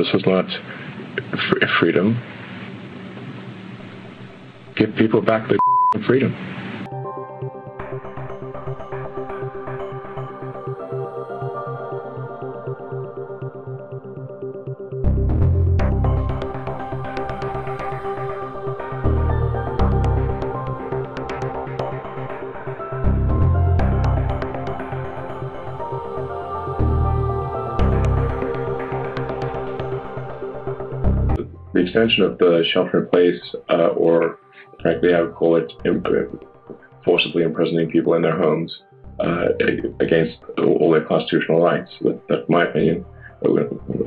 This was not freedom. Give people back their freedom. The extension of the shelter-in-place, or frankly, I would call it forcibly imprisoning people in their homes against all their constitutional rights. That's my opinion,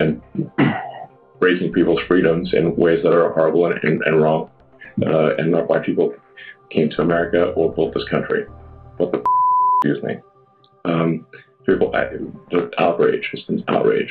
and breaking people's freedoms in ways that are horrible and wrong, and not why people came to America or built this country. What the excuse me? People, outrage. It's been outrage.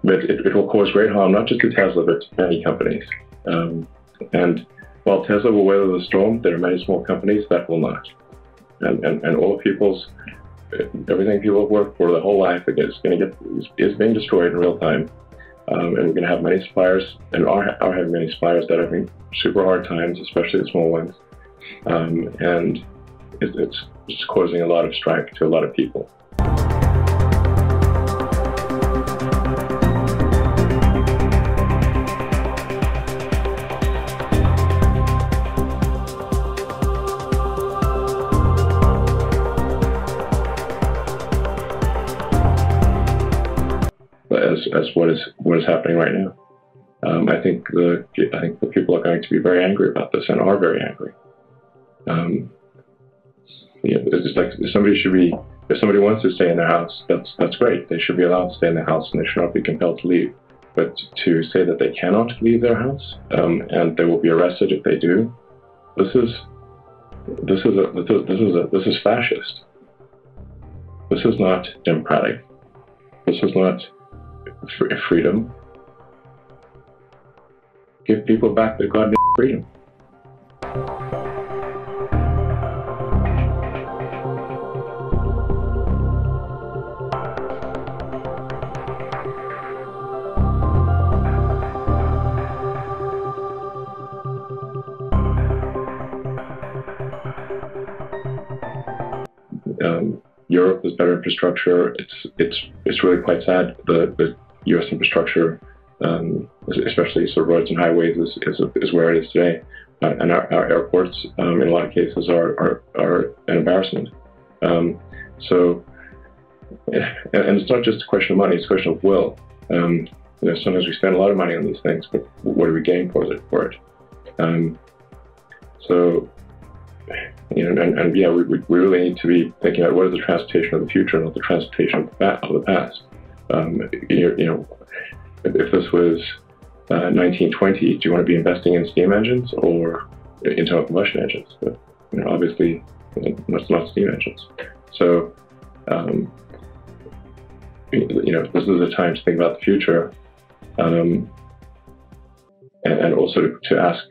But it will cause great harm, not just to Tesla, but to many companies. And while Tesla will weather the storm, there are many small companies that will not. And all people's, everything people have worked for their whole life is being destroyed in real time. And we're going to have many suppliers, and are having many suppliers that are having super hard times, especially the small ones. And it's causing a lot of strife to a lot of people. As what is happening right now. I think the people are going to be very angry about this, and are very angry. It's like if somebody wants to stay in their house, that's great. They should be allowed to stay in their house, and they should not be compelled to leave. But to say that they cannot leave their house, and they will be arrested if they do, this is fascist. This is not democratic. This is not freedom. Give people back their goddamn freedom. Europe has better infrastructure. It's really quite sad. The U.S. infrastructure, especially sort of roads and highways, is where it is today, and our airports, in a lot of cases, are an embarrassment. So, and it's not just a question of money; it's a question of will. Sometimes we spend a lot of money on these things, but what do we gain for it? So. We really need to be thinking about what is the transportation of the future, not the transportation of the past. If this was 1920, do you want to be investing in steam engines or internal combustion engines? But obviously, that's not steam engines. So, this is a time to think about the future, and also to ask,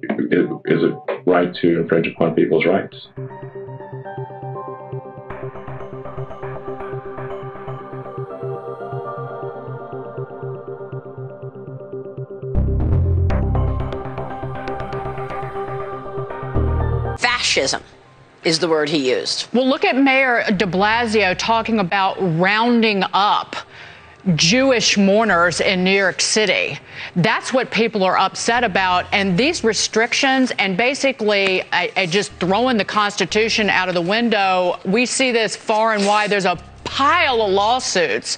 is it right to infringe upon people's rights? Fascism is the word he used. Well, look at Mayor de Blasio talking about rounding up Jewish mourners in New York City. That's what people are upset about. And these restrictions and basically just throwing the Constitution out of the window, we see this far and wide. There's a pile of lawsuits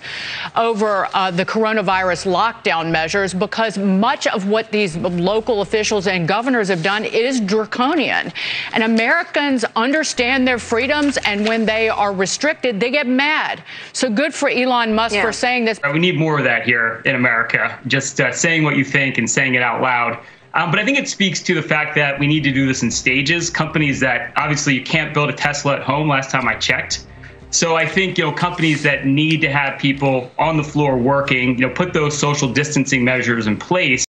over the coronavirus lockdown measures because much of what these local officials and governors have done is draconian. And Americans understand their freedoms, and when they are restricted, they get mad. So good for Elon Musk for saying this. We need more of that here in America, just saying what you think and saying it out loud. But I think it speaks to the fact that we need to do this in stages. Companies that obviously you can't build a Tesla at home, last time I checked. So I think, companies that need to have people on the floor working, put those social distancing measures in place.